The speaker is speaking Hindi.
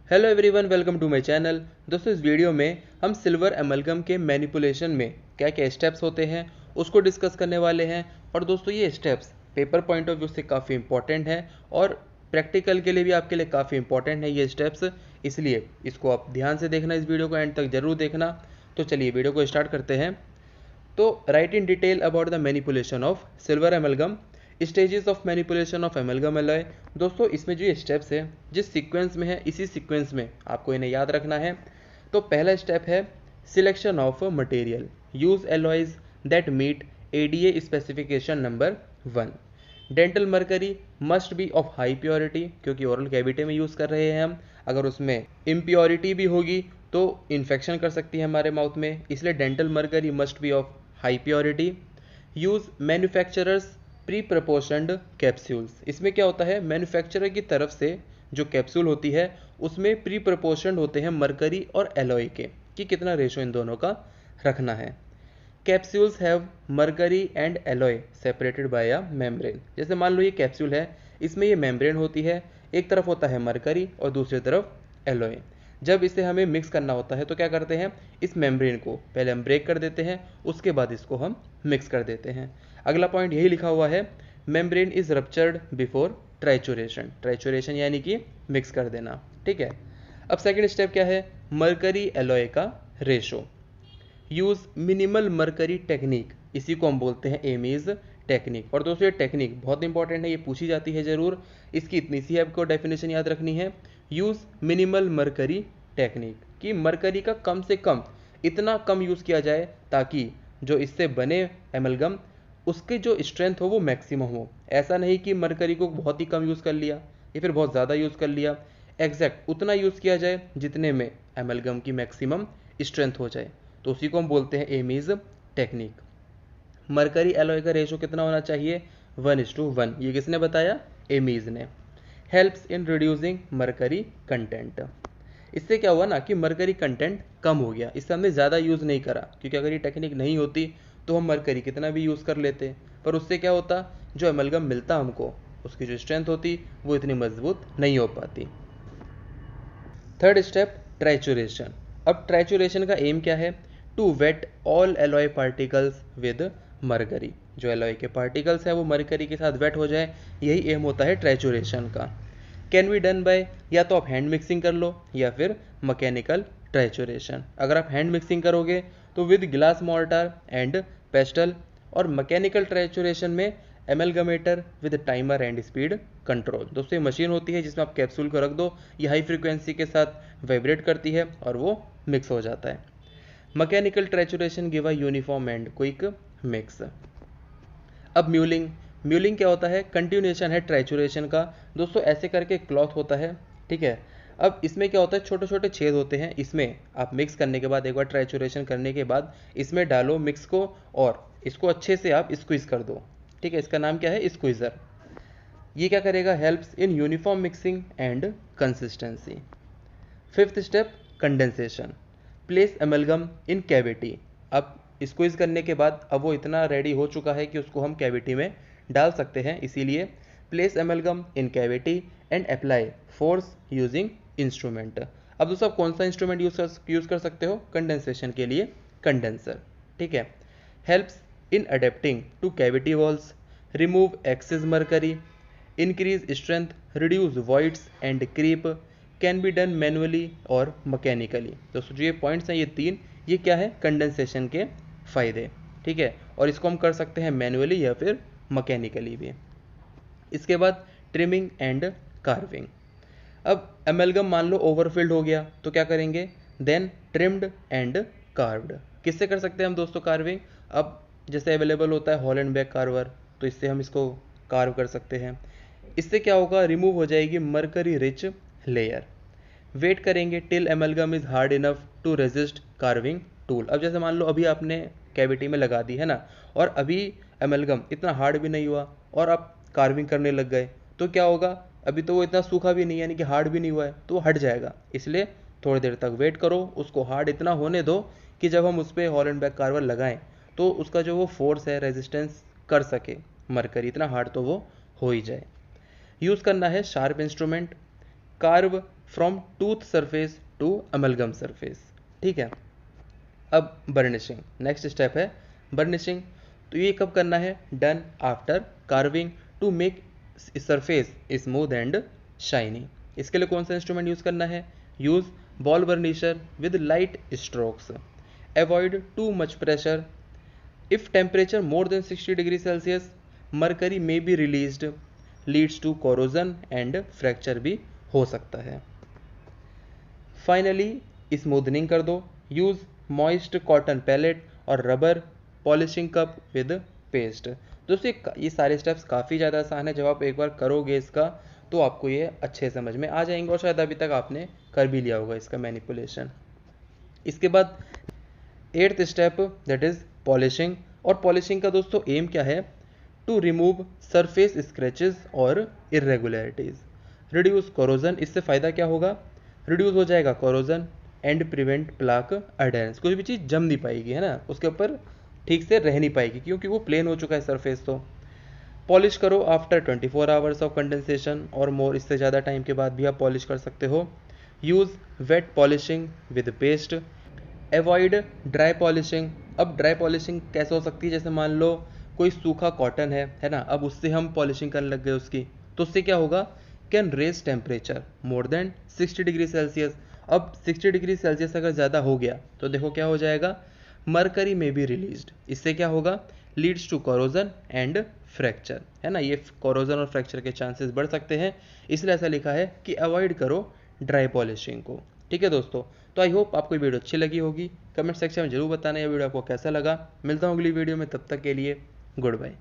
Hello everyone, welcome to my channel. दोस्तों, इस वीडियो में हम सिल्वर एमलगम के मैनिपुलेशन में क्या क्या स्टेप्स होते हैं उसको डिस्कस करने वाले हैं। और दोस्तों, ये steps paper point of view से काफ़ी इंपॉर्टेंट है और प्रैक्टिकल के लिए भी आपके लिए काफ़ी इंपॉर्टेंट है ये स्टेप्स, इसलिए इसको आप ध्यान से देखना, इस वीडियो को एंड तक जरूर देखना। तो चलिए वीडियो को स्टार्ट करते हैं। तो right in detail about the manipulation of silver amalgam, stages of manipulation of amalgam alloy. दोस्तों, इसमें जो ये स्टेप्स है जिस सीक्वेंस में है इसी सीक्वेंस में आपको इन्हें याद रखना है। तो पहला स्टेप है selection of material, use alloys that meet ADA specification number 1। Dental mercury must be of high purity, क्योंकि ओरल कैविटी में यूज़ कर रहे हैं हम। अगर उसमें इम्प्योरिटी भी होगी तो इन्फेक्शन कर सकती है हमारे माउथ में, इसलिए dental mercury must be of high purity. Use manufacturers pre proportioned capsules. इसमें क्या होता है, मैन्युफैक्चरर की तरफ से जो कैप्सूल होती है उसमें प्री प्रपोर्शनड होते हैं मरकरी और एलॉय के, कि कितना रेशो इन दोनों का रखना है। Capsules have mercury and alloy separated by a membrane. जैसे मान लो ये कैप्सूल है, इसमें ये मेम्ब्रेन होती है, एक तरफ होता है मरकरी और दूसरी तरफ एलॉय। जब इसे हमें मिक्स करना होता है तो क्या करते हैं, इस मेम्ब्रेन को पहले हम ब्रेक कर देते हैं, उसके बाद इसको हम मिक्स कर देते हैं। अगला पॉइंट यही लिखा हुआ है, membrane is ruptured before trituration. Trituration यानी कि मिक्स कर देना, ठीक है। अब सेकेंड स्टेप क्या है, मरकरी एलॉय का ratio. Use minimal mercury technique, इसी को हम बोलते हैं एमीज टेक्निक। और दोस्तों, ये टेक्निक बहुत इंपॉर्टेंट है, ये पूछी जाती है ज़रूर। इसकी इतनी सी आपको डेफिनेशन याद रखनी है, यूज़ मिनिमल मरकरी टेक्निक, कि मरकरी का कम से कम इतना कम यूज़ किया जाए ताकि जो इससे बने एमलगम उसकी जो स्ट्रेंथ हो वो मैक्सिमम हो। ऐसा नहीं कि मरकरी को बहुत ही कम यूज़ कर लिया या फिर बहुत ज़्यादा यूज़ कर लिया, एग्जैक्ट उतना यूज़ किया जाए जितने में एमलगम की मैक्सिमम स्ट्रेंथ हो जाए, तो उसी को हम बोलते हैं एमीज टेक्निक। मरकरी एलॉय का रेशो कितना होना चाहिए, 1:1। ये किसने बताया, एमीज ने। Helps in reducing mercury content. इससे क्या हुआ ना कि मरकरी कंटेंट कम हो गया, इससे हमने ज़्यादा यूज़ नहीं करा, क्योंकि अगर ये टेक्निक नहीं होती तो हम मरकरी कितना भी यूज़ कर लेते, पर उससे क्या होता, जो एमलगम मिलता हमको उसकी जो स्ट्रेंथ होती वो इतनी मजबूत नहीं हो पाती। Third step, trituration. अब ट्राइचुरेशन का एम क्या है, to wet all alloy particles with mercury. जो एलॉय के पार्टिकल्स हैं वो मरकरी के साथ वेट हो जाए, यही एम होता है ट्राइचुरेशन का। कैन बी डन बाय, या तो आप हैंड मिक्सिंग कर लो या फिर मैकेनिकल ट्राइचुरेशन। अगर आप हैंड मिक्सिंग करोगे तो with glass mortar and pestle, और मैकेनिकल ट्राइचुरेशन में amalgamator with timer and speed control. दोस्तों, ये मशीन होती है जिसमें आप कैप्सूल को रख दो, ये हाई फ्रीक्वेंसी के साथ वाइब्रेट करती है और वो मिक्स हो जाता है। Mechanical trituration give a uniform and quick mix. अब म्यूलिंग, म्यूलिंग क्या होता है, कंटिन्यूएशन है ट्राइचुरेशन का। दोस्तों, ऐसे करके क्लॉथ होता है, ठीक है। अब इसमें क्या होता है, छोटे छोटे छेद होते हैं, इसमें आप मिक्स करने के बाद, एक बार ट्राइचुरेशन करने के बाद इसमें डालो मिक्स को और इसको अच्छे से आप स्क्वीज कर दो, ठीक है। इसका नाम क्या है, स्क्वीज़र। ये क्या करेगा, helps in uniform mixing and consistency. Fifth step, condensation. Place amalgam in cavity. अब स्क्वीज करने के बाद अब वो इतना रेडी हो चुका है कि उसको हम कैविटी में डाल सकते हैं, इसीलिए place amalgam in cavity and apply force using instrument. अब दोस्तों, आप कौन सा इंस्ट्रूमेंट यूज़ कर सकते हो कंडेंसेशन के लिए, कंडेंसर, ठीक है। Helps in adapting to cavity walls, remove excess mercury, increase strength, reduce voids and creep, can be done manually और मैकेनिकली। दोस्तों, जो ये पॉइंट्स हैं ये तीन, ये क्या है, कंडेंसेशन के फ़ायदे, ठीक है। और इसको हम कर सकते हैं मैनुअली या फिर मैकेनिकली भी। इसके बाद ट्रिमिंग एंड कार्विंग। अब एमलगम मान लो ओवरफिल्ड हो गया तो क्या करेंगे, देन ट्रिम्ड एंड कार्व्ड। किससे कर सकते हैं हम दोस्तों कार्विंग, अब जैसे अवेलेबल होता है हॉलैंड बैग कार्वर, तो इससे हम इसको कार्व कर सकते हैं। इससे क्या होगा, रिमूव हो जाएगी मरकरी रिच लेयर। वेट करेंगे till amalgam is hard enough to resist carving tool. अब जैसे मान लो अभी आपने कैविटी में लगा दी है ना, और अभी एमलगम इतना हार्ड भी नहीं हुआ और आप कार्विंग करने लग गए, तो क्या होगा, अभी तो वो इतना सूखा भी नहीं है, यानी कि हार्ड भी नहीं हुआ है, तो वो हट जाएगा। इसलिए थोड़ी देर तक वेट करो, उसको हार्ड इतना होने दो कि जब हम उस पर हॉलैंड बैग कार्वर लगाएं तो उसका जो वो फोर्स है, रेजिस्टेंस कर सके मरकरी, इतना हार्ड तो वो हो ही जाए। यूज़ करना है sharp instrument, carve from tooth surface to amalgam surface. ठीक है, अब बर्निशिंग नेक्स्ट स्टेप है बर्निशिंग। तो ये कब करना है? Done after carving to make surface smooth and shiny. इसके लिए कौन सा इंस्ट्रूमेंट यूज़ करना है? Use ball burnisher with light strokes. Avoid too much pressure. If temperature more than 60 degree Celsius mercury may be released, leads to corrosion and fracture भी हो सकता है। फाइनली स्मूथनिंग कर दो। यूज़ मॉइस्ट कॉटन पैलेट और rubber polishing cup with paste. दोस्तों ये सारे स्टेप्स काफ़ी ज़्यादा आसान है। जब आप एक बार करोगे इसका तो आपको ये अच्छे समझ में आ जाएंगे और शायद अभी तक आपने कर भी लिया होगा इसका मैनिपुलेशन। इसके बाद 8th step that is polishing. और पॉलिशिंग का दोस्तों एम क्या है? टू रिमूव सरफेस स्क्रैचेस और इरेगुलरिटीज़, रिड्यूस कोरोजन। इससे फ़ायदा क्या होगा? रिड्यूस हो जाएगा corrosion and prevent plaque adherence. कोई भी चीज़ जम नहीं पाएगी, है ना, उसके ऊपर ठीक से रह नहीं पाएगी क्योंकि वो प्लेन हो चुका है सरफेस। तो पॉलिश करो आफ्टर 24 आवर्स ऑफ कंडेंसेशन और मोर। इससे ज़्यादा टाइम के बाद भी आप पॉलिश कर सकते हो। Use wet polishing with paste. Avoid dry polishing. अब ड्राई पॉलिशिंग कैसे हो सकती है? जैसे मान लो कोई सूखा कॉटन है ना, अब उससे हम पॉलिशिंग करने लग गए उसकी, तो उससे क्या होगा? Can raise temperature more than 60 degree Celsius. अब 60 डिग्री सेल्सियस अगर ज़्यादा हो गया तो देखो क्या हो जाएगा? मरकरी में बी रिलीज्ड। इससे क्या होगा? Leads to corrosion and fracture, है ना, ये कोरोजन और फ्रैक्चर के चांसेस बढ़ सकते हैं। इसलिए ऐसा लिखा है कि अवॉइड करो ड्राई पॉलिशिंग को। ठीक है दोस्तों, तो आई होप आपको ये वीडियो अच्छी लगी होगी। कमेंट सेक्शन में जरूर बताना ये वीडियो आपको कैसा लगा। मिलता हूँ अगली वीडियो में, तब तक के लिए गुड बाय।